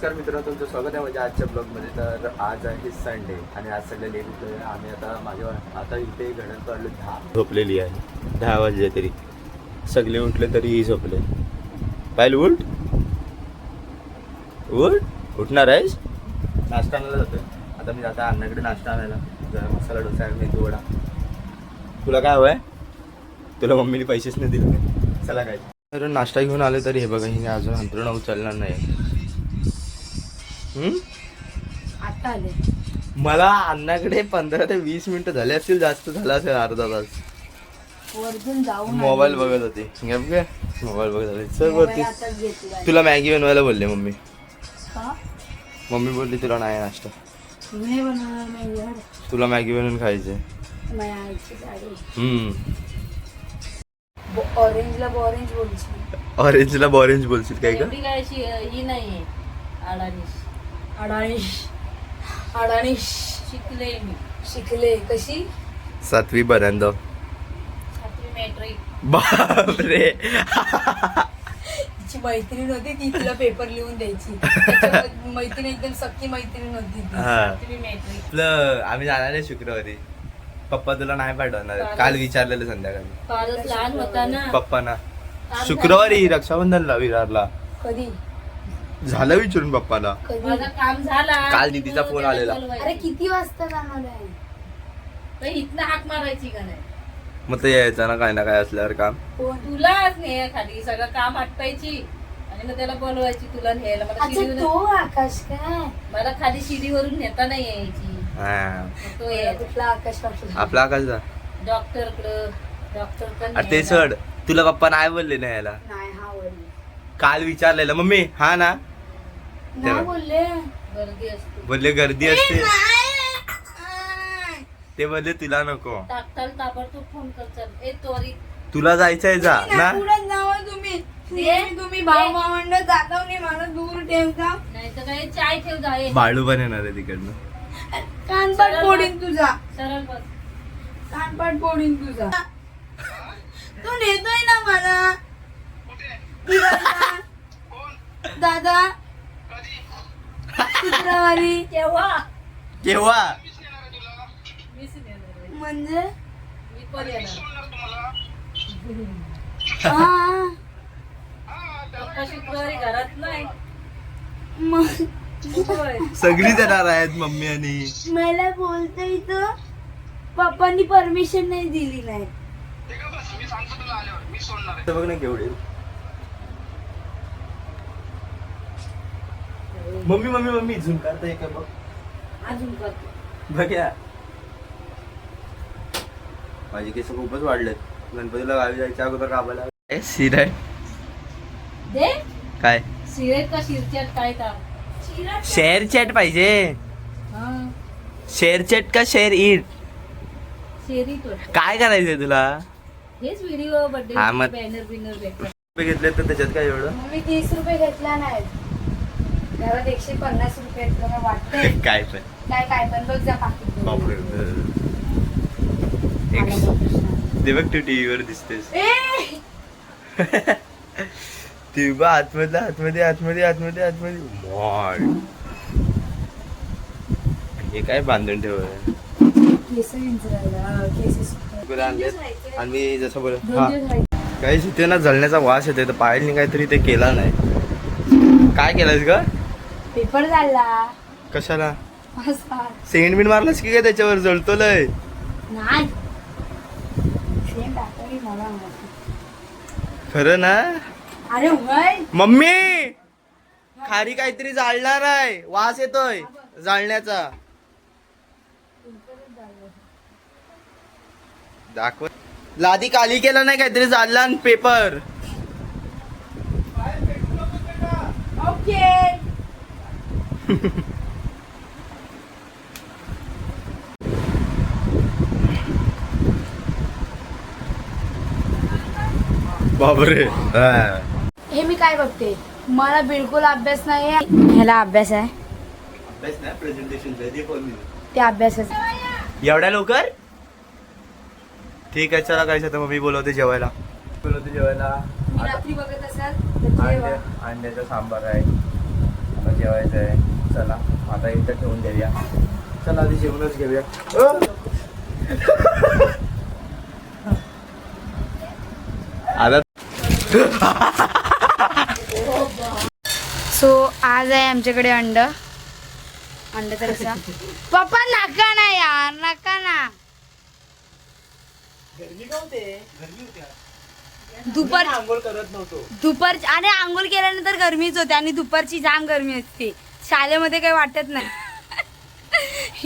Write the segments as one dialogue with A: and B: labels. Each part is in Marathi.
A: नमस्कार मित्रांनो, तुमचं स्वागत आहे माझ्या आजच्या ब्लॉगमध्ये. तर आज आहे संडे आणि आज संडे लेट उठलो आहे आम्ही. आता इथे घडण काढलो 10 झोपलेली आहे. 10 वाजले तरी सगळे उठले तरीही झोपले. पाहिलं उठ उठ उठणार आहेस. नाश्ता आणायला जातोय आता मी. आता अण्णाकडे नाश्ता आणायला जरा मसाला डोसा आहे, मेदू वडा. तुला काय हवं आहे? तुला मम्मीने पैसेच नाही दिले. चला काय तर नाश्ता घेऊन आले तरी हे बघा हिने अजून अंतरण उचलणार नाही.
B: आता आले
A: मला अण्णाकडे 15 ते 20 मिनिटं झाले असतील, जास्त झाला असेल अर्धा तास.
B: वरतून जाऊन
A: मोबाईल बघत होते. मोबाईल बघत होते. चल वरती.
B: आताच घेतला.
A: तुला मॅगी बनवायला बोलले मम्मी.
B: का?
A: मम्मी बोलली तुला नाही नाश्ता,
B: मी बनवणार नाही यार.
A: तुला मॅगी बनवून खायचे.
B: माझ्या आईची साडी ऑरेंजला ऑरेंज बोलची.
A: ऑरेंजला ऑरेंज बोलशील काय का?
C: एवढी काय ही नाहीये. अडाणीश
B: अडाणीश अडाणीश
C: शिकले मी.
B: शिकले कशी?
A: 7वी पर्यंत.
C: 7वी मॅट्रिक.
A: बापरे.
B: तिची मैत्रीण होती, ती तिला पेपर लिहून द्यायची. त्याच्यावर मैत्रीण एकदम सख्खी मैत्रीण होती ती.
A: हा
C: 7वी मॅट्रिक.
A: आपलं आम्ही जाणार आहे शुक्रवारी. पप्पा तुला नाही पाठवणार. काल विचारलेलं संध्याकाळी
C: फारच लहान होता ना.
A: पप्पांना. शुक्रवारी रक्षाबंधनला विरारला.
B: कधी
A: झालं विचारून पप्पाला.
B: कधी?
C: माझं काम झाला.
A: काल दीदीचा फोन आलेला.
B: अरे किती वाजता जाणार आहे?
C: तर इथनं हाक मारायची का नाही?
A: मग ते यायचं ना काय ना काय असल्यावर काम.
C: तुलाच नाही खाली सगळं काम आटपायची आणि मग त्याला बोलवायची तुला न्यायला. मला
B: अच्छा
C: शिडीवर
B: तो आकाश काय?
C: मला खाली शिडीवरून नेता नाही यायची.
A: हा.
C: मग तो यायचा
B: कुठला आकाश पाठवला?
A: आपला आकाशचा.
C: डॉक्टर पण
A: अरे ते सोड. तुला पप्पा नाही बोलले ना यायला.
B: नाही हा बोलले.
A: काल विचारलेलं मम्मी हा ना.
B: नाही बोलले.
C: गर्दी असते.
A: बोलले गर्दी असते. ते बोलले तुला नको.
C: तात्काळ ताबडतोब फोन कर. चल ए त्वरित
A: तुला जायचंय जा ना.
B: पुढे जावा तुम्ही. तुम्ही भाऊ भावंड जाता नाही, मला दूर ठेवता.
C: नाही तर काय चाय ठेव जा. ए
A: बाळू पण येणार आहे तिकडनं.
B: कानपाट फोडीन तुझा.
C: सरळ बस.
B: कानपाट फोडीन तुझा. तू नेतोय ना मला फिरायला. दादा शुक्रवारी
C: केव्हा?
A: केव्हा?
C: मीच नेणार आहे.
B: म्हणजे
C: मी पण येणार.
B: हा
C: पप्पा शुक्रवारी घरात नाही.
B: मग
C: होय.
A: सगळी जाणार आहेत मम्मी आणि.
B: मला बोलता इथं पप्पांनी परमिशन नाही दिली नाही.
A: ते बघ ना केवढे. मम्मी मम्मी मम्मी झूम करताय का बघ.
C: अजून करतो.
A: बघ्या माझे केस खूपच वाढलेत. गणपतीला गावी जायच्या अगोदर कामाला. सिरट
C: दे
A: काय?
C: सिरेट का शिरचट काय काम?
A: शेअर चॅट पाहिजे.
C: हा
A: शेअर चॅट का शेअर इट
C: शेरी तो.
A: काय करायचंय तुला?
C: हेच व्हिडिओ बर्थडे
A: हा, मग-
C: बॅनर बिनर भेटतात.
A: घेतले तर त्याच्यात काय एवढं.
B: मी 30 रुपये घेतला नाही. घरात 150 रुपये आहेत. तुला वाटतंय
A: काय पण
B: काय पण बघ जा पाकिट.
A: बापरे. ते बघ तू टीव्हीवर दिसतेस. ती बघ आतमधला आतमध्ये आतमध्ये आतमध्ये आतमध्ये मॉड. हे काय बांधून ठेवलं.
B: केस विंचरायला, केस
A: आणि जसं बोल काही इथे ना जळण्याचा वास येते. तर पायलनी काहीतरी ते केला नाही. काय केलंस ग?
B: पेपर झाला.
A: कशाला?
B: असा.
A: सेंट मारलास की काय त्याच्यावर? जळतो लय.
B: नाही सेम टाकली मला माहिती.
A: खरं ना?
B: अरे वय
A: मम्मी खारी काहीतरी जाळणार आहे. वास येतोय जाळण्याचा. दाखव. लादी काली केला नाही काहीतरी जाळला आणि पेपर.
B: ओके.
A: बापरे.
B: हे मी काय बघते? मला बिलकुल अभ्यास नाही आहे. ह्याला अभ्यास आहे.
A: प्रेझेंटेशन
B: ते अभ्यासच.
A: एवढ्या लवकर? ठीक आहे चला काय तर मम्मी बोलवते जेवायला.
B: मी रात्री बघत असाल तर जेवा.
A: अंड्याचा सांबार आहे. आता जेवायचं आहे. चला आता इथं ठेवून देऊया. चला आधी जेवणच घेऊया. आता
B: सो आज आहे आमच्याकडे अंड्याचा रस्सा. पप्पा नका ना यार, नका ना. दुपार आणि आंघोळ केल्यानंतर गरमीच होते आणि दुपारची जाम गरमी असते. शाळेमध्ये काही वाटत नाही.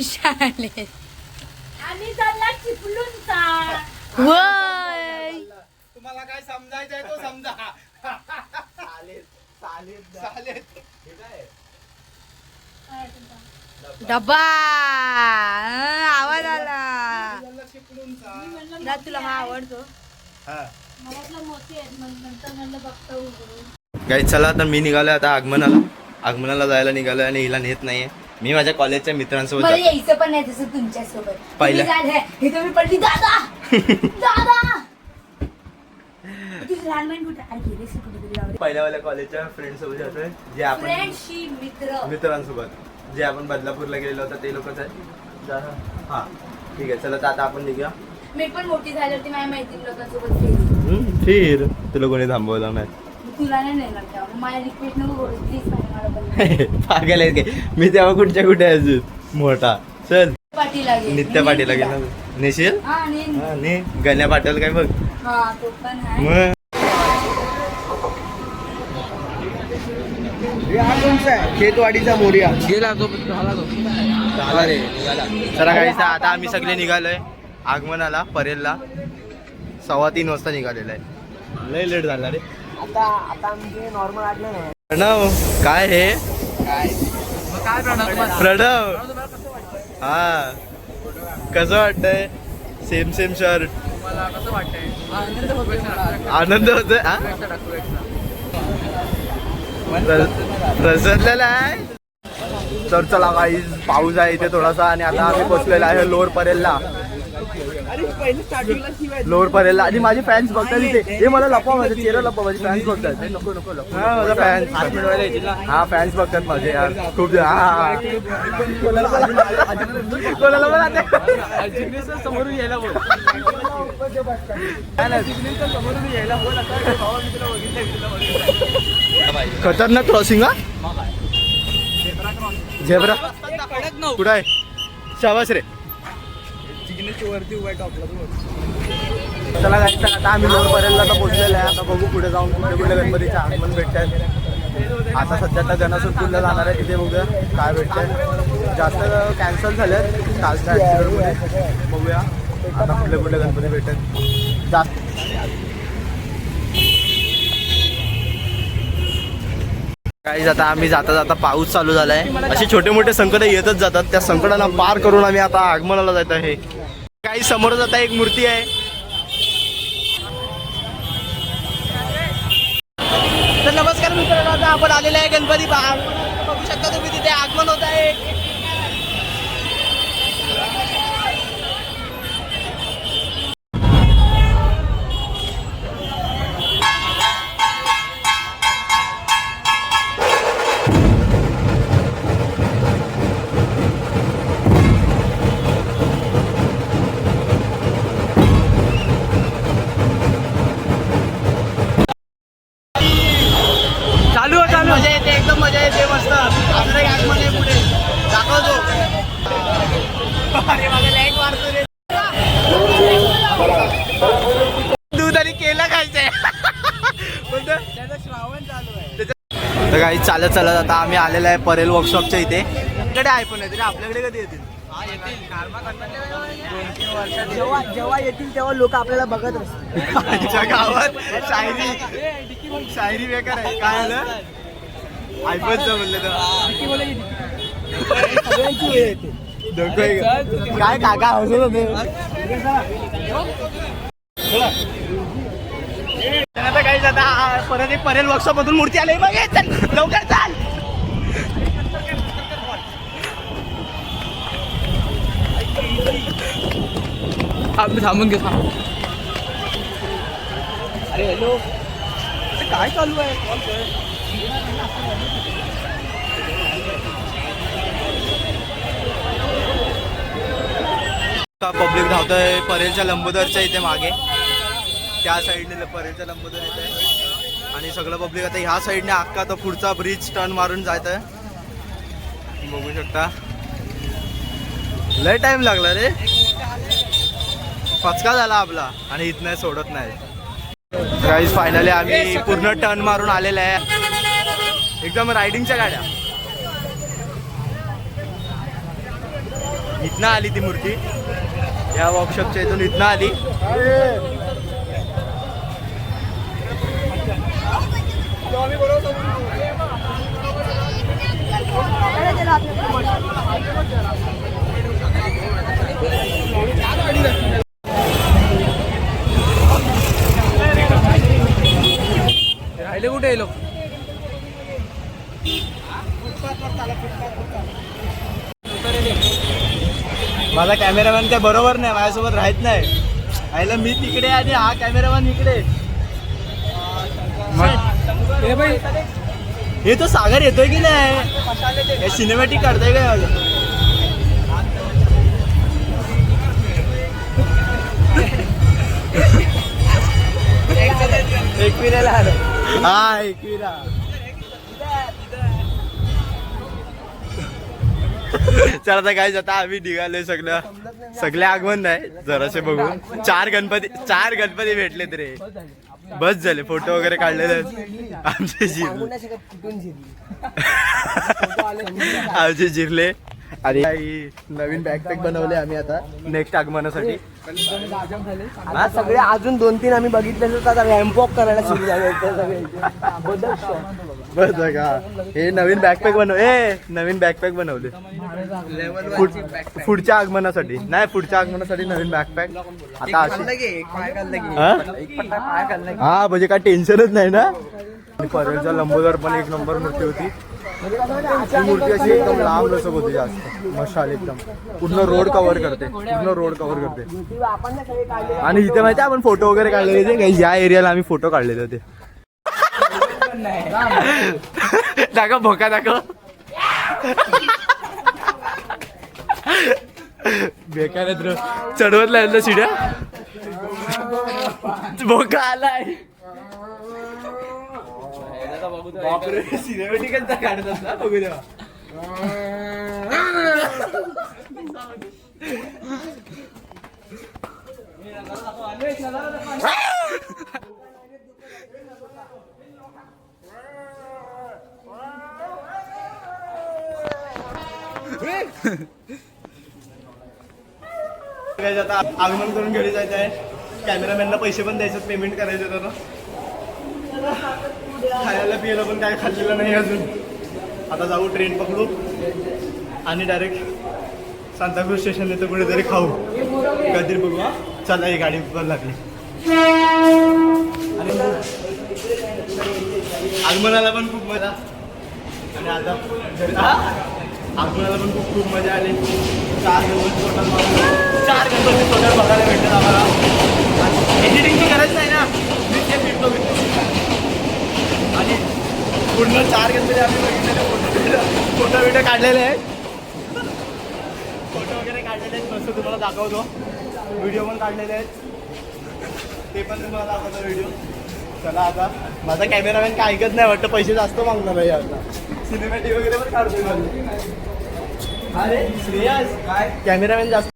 B: शाळेत
C: आणि चालला चिपळूणचा.
B: होय.
A: तुम्हाला काय समजायचंय तो समजा. चालेल चालेल चालेल.
B: डब्बा आवाज आला ना. तुला हा आवडतो.
C: मला वाटलं मोठी आहेत, मग नंतर म्हणलं बघता उघडून.
A: काही चला तर मी निघालोय आता आगमनाला जायला निघालोय आणि हिला नेत नाहीये. मी माझ्या कॉलेजच्या मित्रांसोबत
B: मला
A: जातो.
B: यायचं पण नाही तसं तुमच्यासोबत.
A: पहिलं-
B: तुम्ही झालंय, हे तुम्ही पडली दादा दादा. तुझी लहान बहीण कुठे? अरे गेलीस का कुठेतरी गावाला?
A: पहिल्या कॉलेजच्या फ्रेंड सोबत जातोय. जे आपण
B: फ्रेंडशिप, मित्र.
A: मित्रांसोबत जे आपण बदलापूरला गेलेलो होतो ते लोकच आहे. हा ठीक आहे चला तर आता आपण निघूया.
B: मी पण मोठी झाल्यावरती माझ्या मैत्रीण लोकांसोबत गेली.
A: फिर तुला कोणी थांबवलं नाही.
B: तुला नाही नेणार तेव्हा. मग माझ्या रिक्वेस्ट नको करू प्लीज. मला पण
A: पागल आहे काय मी तेव्हा कुठच्या कुठे आहे अजून मोठा. चल
B: पाटीला गेली.
A: नित्य पाटील गेला नेशील.
B: हा आणि
A: हा ने गण्या पाटील काय बघ.
B: हा तो पण आहे.
A: मग खेतवाडीचा मोर्या
D: गेला तो झाला तो.
A: झाला रे निघाला. चला काही आता आम्ही सगळे निघालोय आगमनाला परेलला. 3:15 वाजता निघालेला आहे. लय लेट झाला रे.
D: आता आमचे नॉर्मल आटलं नाही.
A: प्रणव काय हे
D: काय
A: प्रणव हा कसं वाटतंय. Same shirt.
D: मला कसं वाटतंय?
A: आनंद होतोय. हा प्रसरलेला आहे. तर चला काही पाऊस आहे इथे थोडासा आणि आता आम्ही पोचलेला आहे लोअर परेलला. लोअर परेलला आणि माझे फॅन्स बघतात इथे. हे मला लपवा माझे चेहरा लपवा. माझे फॅन्स बघतात. हा माझा फॅन्स. हा फॅन्स बघतात माझे यार खूप. हा कोणाला पण
D: समोरून यायला बोल.
A: खतरनाक क्रॉसिंग. हा झेब्रा कुठं आहे. शाबास रे.
D: वरती उभा टॉपला.
A: चला काय तर आता आम्ही लोअर परेलला आता पोहोचलेलो आहे. आता बघू पुढे जाऊन कुठे गणपतीचे आगमन भेटतात. आता सध्या तर गणेशोत्सवला जाणार आहे. तिथे बघूया काय भेटतंय. जास्त कॅन्सल झालेत कालच्या ॲक्सिडेंटमुळे. बघूया आता कुठले गणपती भेटतात. जास्त काही आता आम्ही जाता पाऊस चालू झालाय. असे छोटे मोठे संकट येतच जातात. त्या संकटांना पार करून आम्ही आता आगमनाला जात आहे. काही समोरच आता एक मूर्ती आहे. तर नमस्कार मित्रांनो, आता आपण आलेले आहे गणपती बघू शकता तुम्ही तिथे आगमन होत आहे. मजा येते एकदम मजा येते मस्त. आपलं आगमन आहे पुढे दाखवतो. लाईट मारतो रे. दूध आणि केला खायचंय.
D: श्रावण चालू आहे.
A: तर काही चालत आता आम्ही आलेलो आहे परेल वर्कशॉपच्या इथे. इकडे आयफोन आहे तरी आपल्याकडे कधी येतील.
D: जेव्हा येतील तेव्हा लोक आपल्याला बघत असतील.
A: आमच्या गावात शायरी बेकार आहे. काय आलं आयफोनचं म्हणलं तर काय काका हसत होते. आता काही आता परत एक परेल वर्कशॉप मधून मूर्ती आली बघ. लवकर चाल.
D: आम्ही थांबून घेतो. अरे हॅलो काय चालू आहे.
A: पब्लिक धावतोय परेलच्या लंबोदरच्या इथे मागे, त्या साईडने परेलच्या लंबोदर येते आणि सगळं पब्लिक आता ह्या साईडने अख्खा तो पुढचा ब्रिज टर्न मारून जात आहे. बघू शकता लय टाइम लागला रे, पचका झाला आपला आणि इथनं सोडत नाही. गाईज फायनली आम्ही पूर्ण टर्न मारून आलेलं आहे, एकदम रायडिंगच्या गाड्या. इथनं आली ती मूर्ती, या वर्कशॉपच्या इथून इथनं आली.
D: राहिले कुठे लोक?
A: माझा कॅमेरामॅन काय बरोबर नाही, माझ्यासोबत राहत नाही. आयला मी तिकडे आणि हा कॅमेरामॅन इकडे. हे तो सागर येतोय की नाही, सिनेमॅटिक काढतोय काय माझं?
D: एकविराला आलं.
A: हा एकविरा. चला आता काय जाता आम्ही निघालोय, सगळे आगमन नाही जरासे बघू. चार गणपती भेटले रे, बस झाले. फोटो वगैरे काढलेले आमचे जिरले आणि नवीन बॅकपॅक बनवले आम्ही आता नेक्स्ट आगमनासाठी.
D: आज सगळे अजून 2-3 आम्ही बघितले आता रॅम्प वॉक करायला सुरू झाले
A: बस का. हे नवीन बॅकपॅक नवीन बॅकपॅक बनवले पुढच्या आगमनासाठी. नाही पुढच्या आगमनासाठी नवीन बॅकपॅक आता अशी. हा म्हणजे काय टेन्शनच नाही ना. परेलचा लंबोदर पण एक नंबर मूर्ती होती. ती मूर्ती अशी एकदम लांब लचक होती, जास्त मशाल एकदम पूर्ण रोड कव्हर करते, आणि इथे माहिती आपण फोटो वगैरे काढलेले होते. या एरियाला आम्ही फोटो काढलेले होते. दाखव भोका दाखव. बेकार चढवत लागलं शिड्या, भोका आलाय. सिनेमॅटिकच काढत असला बघू देवा. आता आगमन करून घरी जायचं आहे. कॅमेरामॅनला पैसे पण द्यायचे, पेमेंट करायचं होतं ना. खायला पियाला पण काय खाल्लेलं नाही अजून. आता जाऊ, ट्रेन पकडू आणि डायरेक्ट सांताक्रूज स्टेशन येतं, कुठेतरी खाऊ काहीतरी बघू. चला ही गाडी पण लागली. आणि आगमनाला पण खूप मजा, आणि आता आगमनाला पण खूप मजा आली. 4 गणपती टोटल बघायला भेटतात आम्हाला. एडिटिंगची गरज नाही ना, मी ते फिरतो आणि पूर्ण 4 गणपती आम्ही बघितलेले, फोटो बिटो काढलेले आहेत. फोटो वगैरे काढलेले आहेत, मस्त तुम्हाला दाखवतो. व्हिडिओ पण काढलेले आहेत, ते पण तुम्हाला दाखवतो व्हिडिओ. चला आता माझा कॅमेरामॅन काय ऐकत नाही वाटतं, पैसे जास्त मागणार आहे आता. सिनेमॅटिक वगैरे पण काढतोय माझी. अरे श्रेयस काय कॅमेरामॅन जास्त.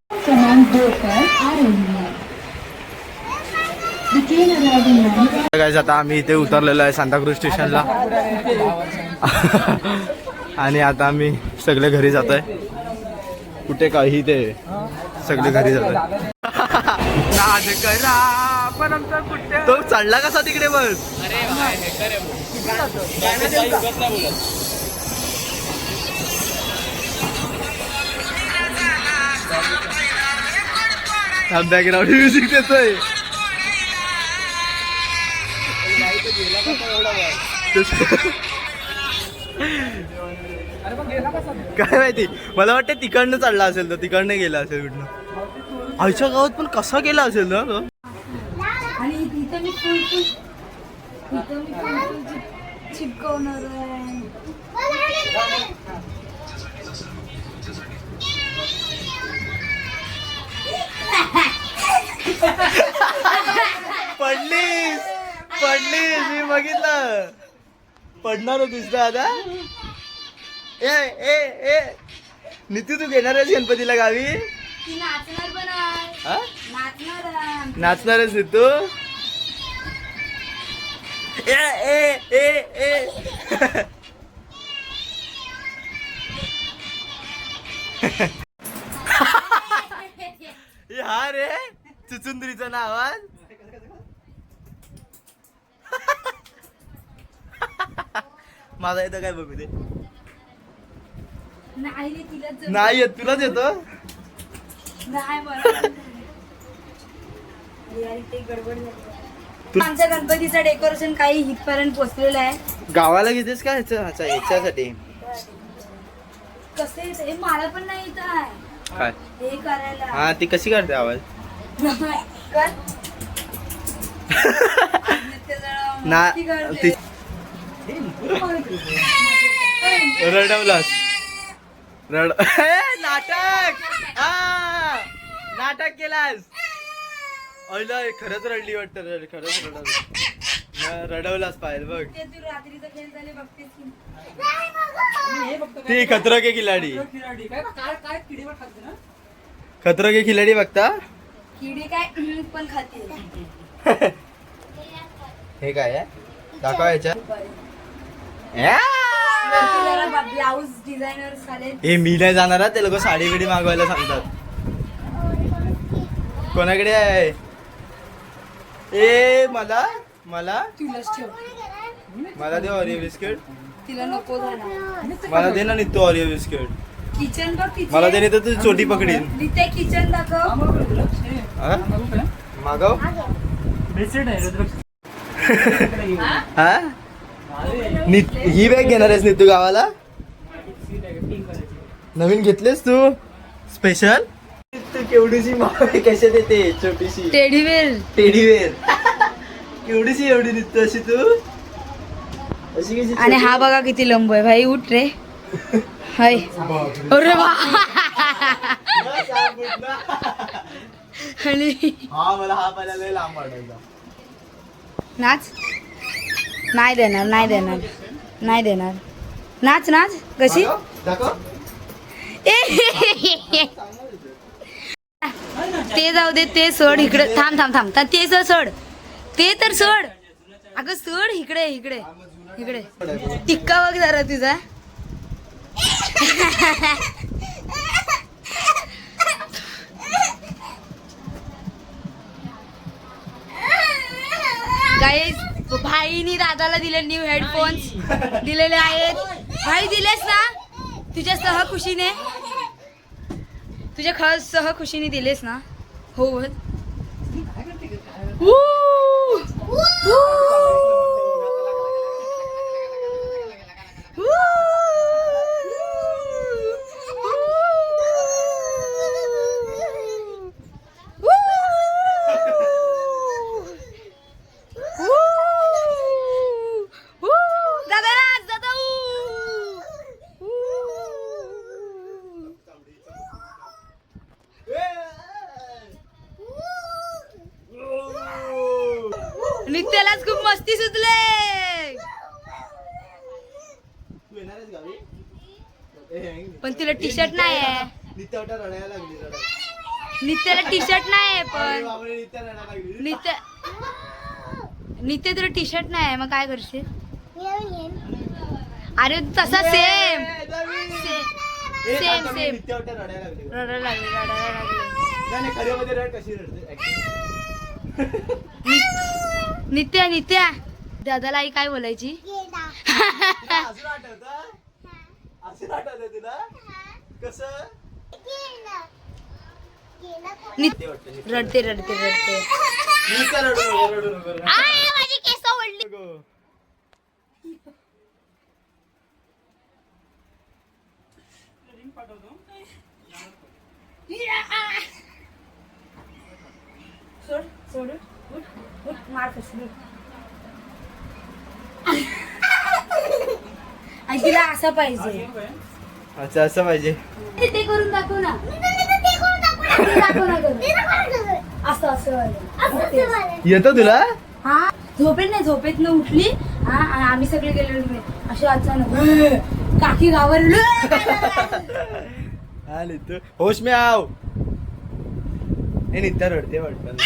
A: गाइस आता आम्ही इथे उतरलेलो आहे सांताक्रूज स्टेशनला आणि आता आम्ही सगळे घरी जात आहे. कुठे काही ते सगळे घरी जात आहे. तो चढला कसा तिकडे बस. बॅकग्राऊंड म्युझिक देतोय. काय माहिती, मला वाटतं तिकडनं चढला असेल, तर तिकडनं गेला असेल कुठनं. आईच्या गावात पण कसा गेला असेल ना तो.
B: आणि इथं मी चिपकवणार आहे.
A: पडलीस पडलीस, मी बघितलं. पडणार होतीस ना आता. ए ए ए नितू, तू घेणार आहेस गणपतीला गावी?
B: ती नाचणार पण आहे.
A: हा?
B: नाचणार आहे.
A: नाचणार आहेस नितू? ए ए ए ए हा रे चुचुंदरीचा ना आवाज. माझा येतं काय बघू दे.
B: नाही रे, तिला जमलं.
A: नाही येत, तुलाच येतो.
B: नाही मला. यार, इथे गडबड झाली. आमच्या गणपतीचं डेकोरेशन काही हितपर्यंत पोहोचलेलं आहे.
A: गावाला घेतेस का ह्याच्यासाठी?
B: कसं येत? हे मला पण नाही येत आहे
A: काय?
B: हे करायला.
A: हा, ती कशी करते आवाज?
B: कर.
A: ना
B: मस्ती करते.
A: ती रडवलास. नाटक. नाटक केलास. अयला खरंच रडली वाटतं. खरंच रडवलास पाहिजे बघ.
B: ते तू रात्रीचा खेळ झाले बघतेस की.
A: ती खतरो के खिलाडी. खतरो के खिलाडी बघता?
B: किडी काय पण खाते.
A: हे काय आहे? दाखव याच्या.
B: ब्लाऊज डिझायनर झाले.
A: हे मी नाही जाणार हा, ते लोक साडी बिडी मागवायला सांगतात. कोणाकडे आहे? ए मला मला
B: तुलाच ठेव.
A: मला दे ऑरिओ बिस्किट.
B: तिला नको झाला.
A: मला दे ना नित्तो ऑरिओ बिस्किट.
B: किचन बघ किचन.
A: मला दे नाही तर तुझी चोटी पकडीन.
B: तिथे किचन दाखव.
A: हा? मागव. हा? ही बॅग घेणार आहेस नित्तू गावाला? नवीन घेतलेस तू स्पेशल? तू केवढीशी मागे कशात येते? छोटीशी
B: टेडीवेअर.
A: टेडीवेअर. केवढीशी एवढी नित्तू अशी तू? अशी कशी?
B: आणि हा बघा किती लंब आहे भाई. उठ रे. हाय. अरे वा. आणि
A: हा, मला हा पहिला लय लांब वाटायचा.
B: नाच. नाही देणार, नाही देणार, नाही देणार. नाच नाच. कशी?
A: दाखव.
B: ते जाऊ दे, ते सोड. इकडे थांब थांब थांब. ते तर सोड. ते तर सोड. अगं सोड. इकडे इकडे इकडे. टिक्का बघ जरा तुझा. गाईस, भाईनी दादाला दिले न्यू हेडफोन्स दिलेले आहेत. भाई दिलेस ना तुझ्या सहखुशीने? तुझ्या खास सहखुशीने दिलेस ना? हो. नित्यालाच खूप मस्ती सुचले. पण तिला टी शर्ट नाही आहे. नित्याला टी शर्ट नाही आहे. पण नित्य तुला टी शर्ट नाही आहे, मग काय करशील? अरे तसा सेम सेम सेम. रडायला लागली. नित्या नित्या दादाला आई काय बोलायची? रडते रडते रडते. माझी केस ओढली. सोड सोड. उठ उठ. मार कशी. तिला असं पाहिजे.
A: अच्छा, असं पाहिजे.
B: ते करून दाखव ना. दाखव ना. असं असं
A: येतो तुला?
B: हा झोपेत न उठली हा आणि आम्ही सगळे गेलेलो नाही असे अचानक काकी घाबरलो
A: हा नित्य होश में आव हे नित्या रडते वाटतं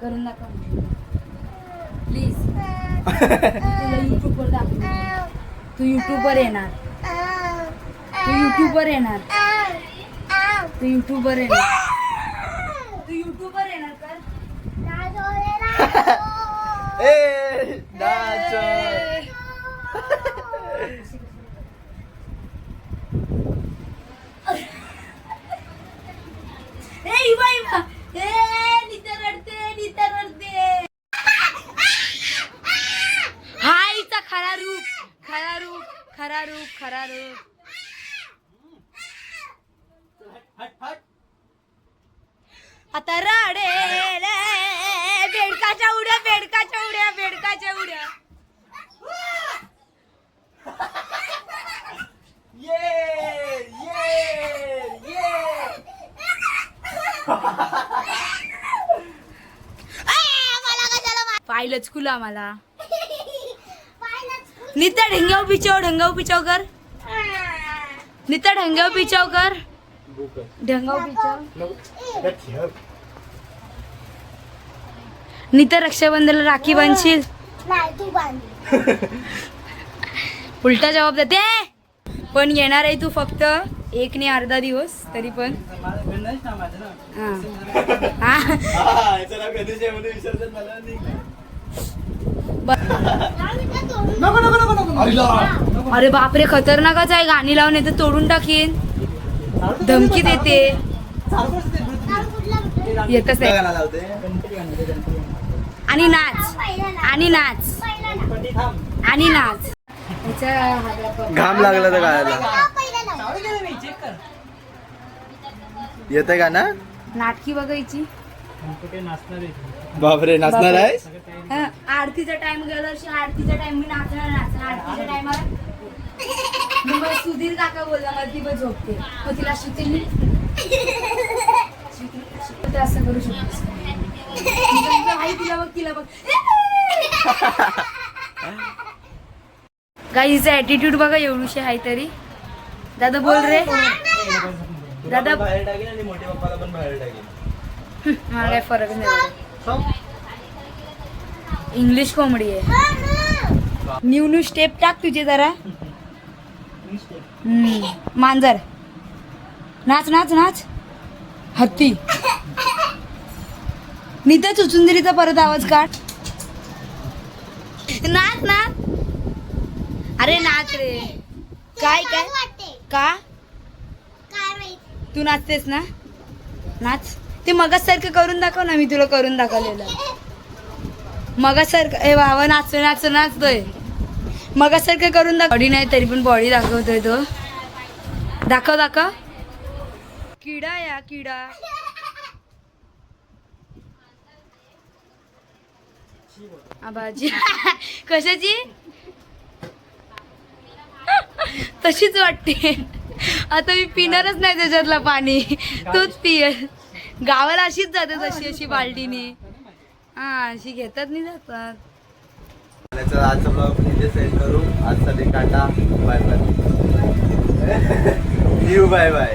B: करून दाखव प्लीज तुला युट्यूबवर दाखव तू युट्यूबवर येणार तू युट्यूबवर येणार तू युट्यूबवर येणार कर
A: ए नाच
B: हायचा खरा रूप आता रडेल बेडकाच्या उड्या पाहिलंच कुला मला नित्या ढेंगाव पिचाव कर नित्या ढेंगाव पिचाव कर ढेंगाव पिचाव नित्या रक्षाबंधनला राखी बांधशील उलटा जबाब देते पण येणार आहे तू फक्त 1 ने अर्धा दिवस तरी पण हा. अरे बापरे खतरनाकच आहे गाणी लावून येतं तोडून टाकीन धमकी देते येतच नाही आणि नाच
A: घाम लागला तर गायला येते का ना
B: नाटकी बघायची
A: बापरे नाचणार आहे
B: हा, आरतीचा टाइम गेला आरतीचा टाइम मी नाचणार आरतीच्या टाइमाला मग सुधीर काका बोलला मग ती पण झोपते मग तिला शिकते असं करू शकते आई तिला बघ गाईचा ऍटिट्यूड बघा एवढूशी आहे तरी दादा बोल रे दादा
A: बाहेर टाकेल आणि मोठ्या पप्पाला पण बाहेर टाकेल
B: मला काय फरक नाही इंग्लिश कॉमेडी आहे न्यू स्टेप टाक तुझे जरा मांजर नाच हत्ती नित्या चुचुंदरीचा परत आवाज काढ नाच अरे नाच रे काय का तू नाचतेस ना नाच ते मगासारखं करून दाखव ना मी तुला करून दाखवलेलं मगासारखं ए बाबा नाचतोय मगासारखं करून दाखव बॉडी नाही तरी पण बॉडी दाखवतोय तो दाखव किडा आबाजी कशाची तशीच वाटते आता मी पिणारच नाही त्याच्यातलं पाणी तूच पिय गावाला अशीच जाते तशी अशी बाल्टीने हा अशी घेतात नाही जातात
A: आजचा ब्लॉग इथे सेंड करू आजसाठी टाटा बाय बाय न्यू बाय बाय